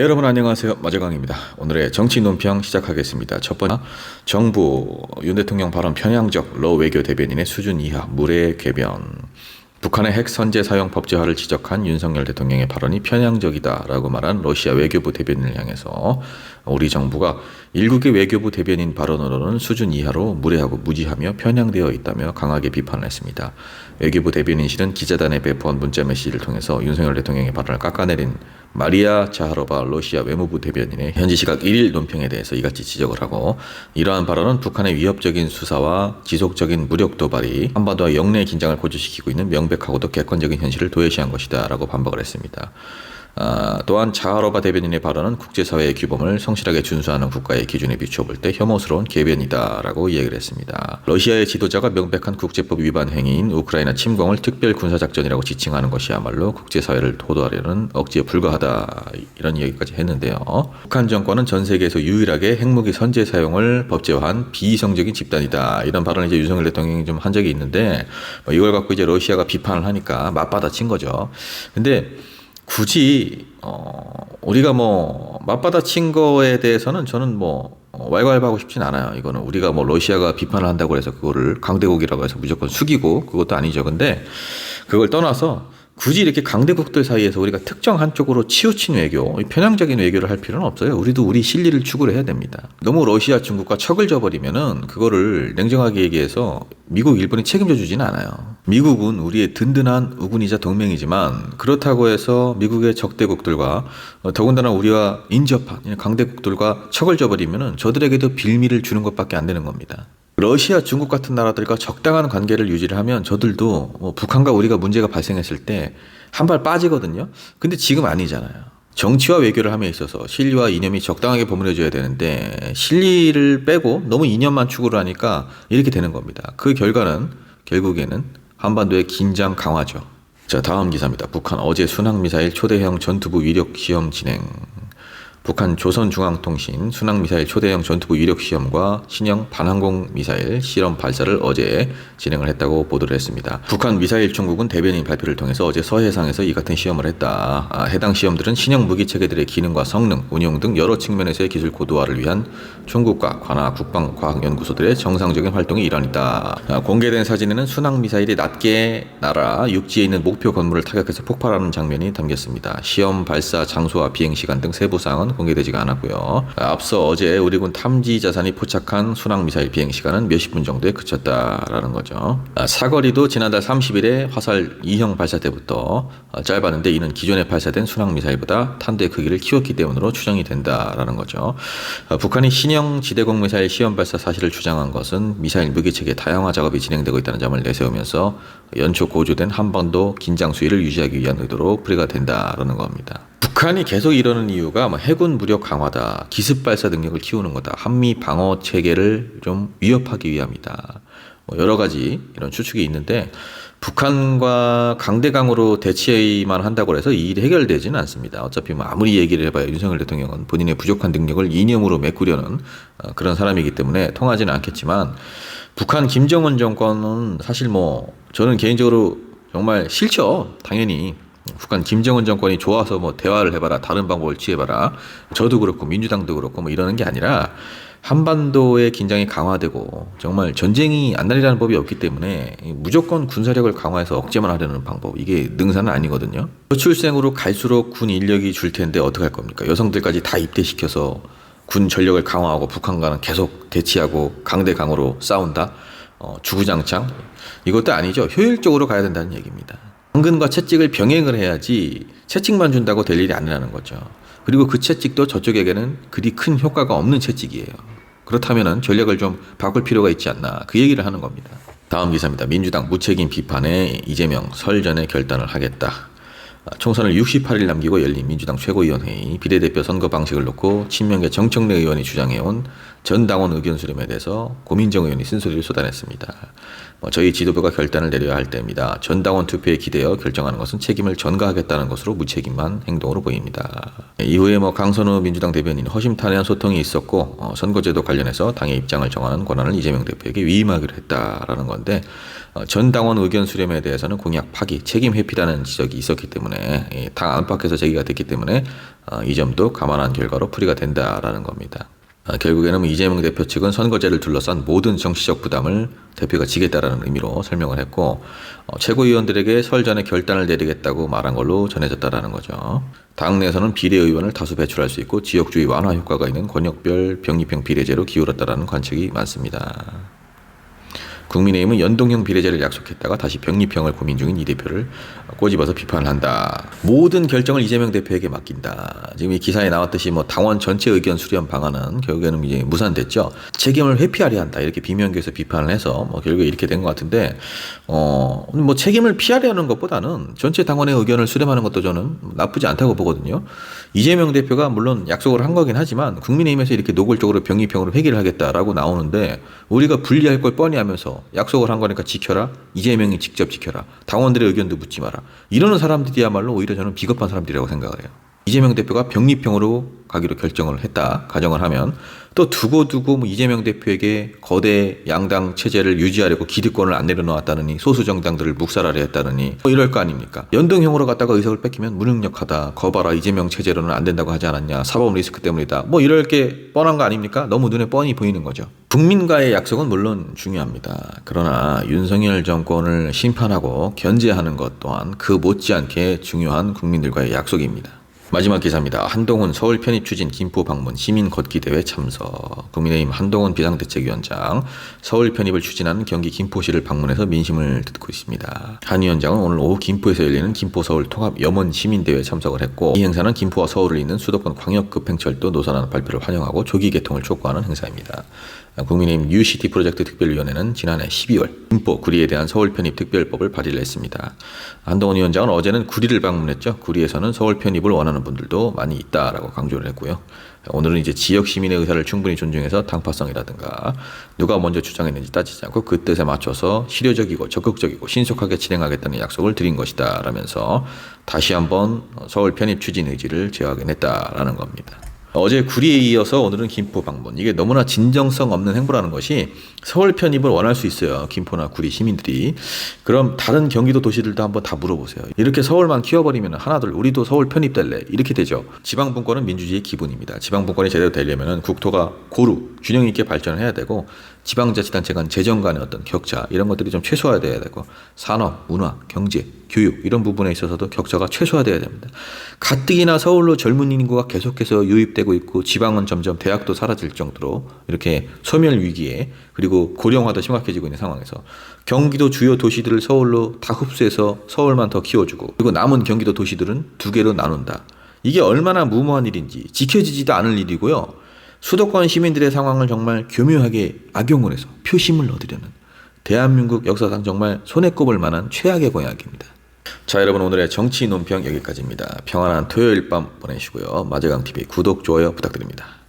여러분 안녕하세요. 마재광입니다. 오늘의 정치 논평 시작하겠습니다. 첫 번째, 정부 윤 대통령 발언 편향적 러 외교 대변인의 수준 이하 무례 궤변. 북한의 핵 선제 사용 법제화를 지적한 윤석열 대통령의 발언이 편향적이다라고 말한 러시아 외교부 대변인을 향해서 우리 정부가 일국의 외교부 대변인 발언으로는 수준 이하로 무례하고 무지하며 편향되어 있다며 강하게 비판을 했습니다. 외교부 대변인실은 기자단에 배포한 문자 메시지를 통해서 윤석열 대통령의 발언을 깎아내린 마리아 자하로바 러시아 외무부 대변인의 현지 시각 1일 논평에 대해서 이같이 지적을 하고, 이러한 발언은 북한의 위협적인 수사와 지속적인 무력 도발이 한반도와 영내 긴장을 고조시키고 있는 명백하고도 객관적인 현실을 도외시한 것이다 라고 반박을 했습니다. 또한 자하로바 대변인의 발언은 국제사회의 규범을 성실하게 준수하는 국가의 기준에 비추어 볼 때 혐오스러운 궤변이다 라고 이야기를 했습니다. 러시아의 지도자가 명백한 국제법 위반 행위인 우크라이나 침공을 특별 군사작전이라고 지칭하는 것이야말로 국제사회를 호도하려는 억지에 불과하다, 이런 이야기까지 했는데요. 북한 정권은 전 세계에서 유일하게 핵무기 선제 사용을 법제화한 비이성적인 집단이다, 이런 발언을 이제 윤석열 대통령이 좀 한 적이 있는데, 이걸 갖고 이제 러시아가 비판을 하니까 맞받아친 거죠. 근데 굳이 우리가 맞받아친 거에 대해서는 저는 왈가왈부하고 싶진 않아요. 이거는 우리가 러시아가 비판을 한다고 해서 그거를 강대국이라고 해서 무조건 숙이고 그것도 아니죠. 근데 그걸 떠나서 굳이 이렇게 강대국들 사이에서 우리가 특정 한쪽으로 치우친 외교, 편향적인 외교를 할 필요는 없어요. 우리도 우리 실리를 추구를 해야 됩니다. 너무 러시아, 중국과 척을 져버리면은 그거를 냉정하게 얘기해서 미국, 일본이 책임져 주지는 않아요. 미국은 우리의 든든한 우군이자 동맹이지만 그렇다고 해서 미국의 적대국들과 더군다나 우리와 인접한 강대국들과 척을 져버리면은 저들에게도 빌미를 주는 것밖에 안 되는 겁니다. 러시아, 중국 같은 나라들과 적당한 관계를 유지를 하면 저들도 북한과 우리가 문제가 발생했을 때 한 발 빠지거든요. 근데 지금 아니잖아요. 정치와 외교를 함에 있어서 실리와 이념이 적당하게 버무려져야 되는데 실리를 빼고 너무 이념만 추구를 하니까 이렇게 되는 겁니다. 그 결과는 결국에는 한반도의 긴장 강화죠. 자, 다음 기사입니다. 북한 어제 순항미사일 초대형 전투부 위력 시험 진행. 북한 조선중앙통신 순항미사일 초대형 전투부 위력 시험과 신형 반항공 미사일 실험 발사를 어제 진행을 했다고 보도를 했습니다. 북한 미사일 총국은 대변인 발표를 통해서 어제 서해상에서 이 같은 시험을 했다. 해당 시험들은 신형 무기체계들의 기능과 성능, 운용 등 여러 측면에서의 기술 고도화를 위한 총국과 관하 국방과학연구소들의 정상적인 활동의 일환이다. 공개된 사진에는 순항미사일이 낮게 날아 육지에 있는 목표 건물을 타격해서 폭발하는 장면이 담겼습니다. 시험 발사 장소와 비행시간 등 세부 사항은 공개되지가 않았고요. 앞서 어제 우리군 탐지 자산이 포착한 순항미사일 비행시간은 몇십 분 정도에 그쳤다라는 거죠. 사거리도 지난달 30일에 화살 2형 발사 때부터 짧았는데 이는 기존에 발사된 순항미사일보다 탄두의 크기를 키웠기 때문으로 추정이 된다라는 거죠. 북한이 신형 지대공 미사일 시험 발사 사실을 주장한 것은 미사일 무기체계 다양화 작업이 진행되고 있다는 점을 내세우면서 연초 고조된 한반도 긴장 수위를 유지하기 위한 의도로 풀이가 된다라는 겁니다. 북한이 계속 이러는 이유가 해군 무력 강화다, 기습 발사 능력을 키우는 거다, 한미 방어 체계를 좀 위협하기 위함이다, 여러 가지 이런 추측이 있는데 북한과 강대강으로 대치만 한다고 해서 이 일이 해결되지는 않습니다. 어차피 아무리 얘기를 해봐야 윤석열 대통령은 본인의 부족한 능력을 이념으로 메꾸려는 그런 사람이기 때문에 통하지는 않겠지만, 북한 김정은 정권은 사실 저는 개인적으로 정말 싫죠. 당연히 북한 김정은 정권이 좋아서 대화를 해봐라, 다른 방법을 취해봐라, 저도 그렇고 민주당도 그렇고 이러는 게 아니라 한반도의 긴장이 강화되고 정말 전쟁이 안 날이라는 법이 없기 때문에 무조건 군사력을 강화해서 억제만 하려는 방법, 이게 능사는 아니거든요. 저출생으로 갈수록 군 인력이 줄 텐데 어떡할 겁니까? 여성들까지 다 입대시켜서 군 전력을 강화하고 북한과는 계속 대치하고 강대강으로 싸운다? 주구장창? 이것도 아니죠. 효율적으로 가야 된다는 얘기입니다. 당근과 채찍을 병행을 해야지 채찍만 준다고 될 일이 아니라는 거죠. 그리고 그 채찍도 저쪽에게는 그리 큰 효과가 없는 채찍이에요. 그렇다면 전략을 좀 바꿀 필요가 있지 않나, 그 얘기를 하는 겁니다. 다음 기사입니다. 민주당 무책임 비판에 이재명 설 전에 결단을 하겠다. 총선을 68일 남기고 열린 민주당 최고위원회의, 비례대표 선거 방식을 놓고 친명계 정청래 의원이 주장해온 전 당원 의견 수렴에 대해서 고민정 의원이 쓴소리를 쏟아냈습니다. 저희 지도부가 결단을 내려야 할 때입니다. 전 당원 투표에 기대어 결정하는 것은 책임을 전가하겠다는 것으로 무책임한 행동으로 보입니다. 이후에 강선우 민주당 대변인 허심탄회한 소통이 있었고 선거제도 관련해서 당의 입장을 정하는 권한을 이재명 대표에게 위임하기로 했다라는 건데, 전 당원 의견 수렴에 대해서는 공약 파기, 책임 회피라는 지적이 있었기 때문에 당 안팎에서 제기가 됐기 때문에 이 점도 감안한 결과로 풀이가 된다라는 겁니다. 결국에는 이재명 대표 측은 선거제를 둘러싼 모든 정치적 부담을 대표가 지겠다라는 의미로 설명을 했고 최고위원들에게 설 전에 결단을 내리겠다고 말한 걸로 전해졌다라는 거죠. 당내에서는 비례의원을 다수 배출할 수 있고 지역주의 완화 효과가 있는 권역별 병립형 비례제로 기울었다라는 관측이 많습니다. 국민의힘은 연동형 비례제를 약속했다가 다시 병립형을 고민 중인 이 대표를 꼬집어서 비판을 한다. 모든 결정을 이재명 대표에게 맡긴다. 지금 이 기사에 나왔듯이 당원 전체 의견 수렴 방안은 결국에는 이제 무산됐죠. 책임을 회피하려 한다. 이렇게 비명계에서 비판을 해서 결국에 이렇게 된 것 같은데, 책임을 피하려는 것보다는 전체 당원의 의견을 수렴하는 것도 저는 나쁘지 않다고 보거든요. 이재명 대표가 물론 약속을 한 거긴 하지만 국민의힘에서 이렇게 노골적으로 병립형으로 회귀를 하겠다라고 나오는데 우리가 불리할 걸 뻔히 하면서 약속을 한 거니까 지켜라. 이재명이 직접 지켜라. 당원들의 의견도 묻지 마라. 이러는 사람들이야말로 오히려 저는 비겁한 사람들이라고 생각을 해요. 이재명 대표가 병립형으로 가기로 결정을 했다. 가정을 하면 또 두고두고 이재명 대표에게 거대 양당 체제를 유지하려고 기득권을 안 내려놓았다느니 소수 정당들을 묵살하려 했다느니 이럴 거 아닙니까? 연동형으로 갔다가 의석을 뺏기면 무능력하다. 거봐라. 이재명 체제로는 안 된다고 하지 않았냐. 사법 리스크 때문이다. 이럴 게 뻔한 거 아닙니까? 너무 눈에 뻔히 보이는 거죠. 국민과의 약속은 물론 중요합니다. 그러나 윤석열 정권을 심판하고 견제하는 것 또한 그 못지않게 중요한 국민들과의 약속입니다. 마지막 기사입니다. 한동훈 서울 편입 추진 김포 방문 시민 걷기 대회 참석. 국민의힘 한동훈 비상대책위원장 서울 편입을 추진하는 경기 김포시를 방문해서 민심을 듣고 있습니다. 한 위원장은 오늘 오후 김포에서 열리는 김포 서울 통합 염원 시민대회에 참석을 했고 이 행사는 김포와 서울을 잇는 수도권 광역급행철도 노선안 발표를 환영하고 조기 개통을 촉구하는 행사입니다. 국민의힘 UCT 프로젝트 특별위원회는 지난해 12월 김포 구리에 대한 서울 편입 특별법을 발의를 했습니다. 한동훈 위원장은 어제는 구리를 방문했죠. 구리에서는 서울 편입을 원하는 분들도 많이 있다라고 강조를 했고요. 오늘은 이제 지역 시민의 의사를 충분히 존중해서 당파성이라든가 누가 먼저 주장했는지 따지지 않고 그 뜻에 맞춰서 실효적이고 적극적이고 신속하게 진행하겠다는 약속을 드린 것이다 라면서 다시 한번 서울 편입 추진 의지를 재확인했다라는 겁니다. 어제 구리에 이어서 오늘은 김포 방문. 이게 너무나 진정성 없는 행보라는 것이 서울 편입을 원할 수 있어요. 김포나 구리 시민들이. 그럼 다른 경기도 도시들도 한번 다 물어보세요. 이렇게 서울만 키워버리면 하나둘 우리도 서울 편입될래. 이렇게 되죠. 지방분권은 민주주의의 기본입니다. 지방분권이 제대로 되려면 국토가 고루 균형 있게 발전을 해야 되고 지방자치단체 간 재정 간의 어떤 격차 이런 것들이 좀 최소화돼야 되고 산업, 문화, 경제, 교육 이런 부분에 있어서도 격차가 최소화돼야 됩니다. 가뜩이나 서울로 젊은 인구가 계속해서 유입되고 있고 지방은 점점 대학도 사라질 정도로 이렇게 소멸 위기에 그리고 고령화도 심각해지고 있는 상황에서 경기도 주요 도시들을 서울로 다 흡수해서 서울만 더 키워주고 그리고 남은 경기도 도시들은 두 개로 나눈다. 이게 얼마나 무모한 일인지 지켜지지도 않을 일이고요. 수도권 시민들의 상황을 정말 교묘하게 악용을 해서 표심을 얻으려는 대한민국 역사상 정말 손에 꼽을 만한 최악의 공약입니다. 자, 여러분 오늘의 정치 논평 여기까지입니다. 평안한 토요일 밤 보내시고요. 마재강TV 구독, 좋아요 부탁드립니다.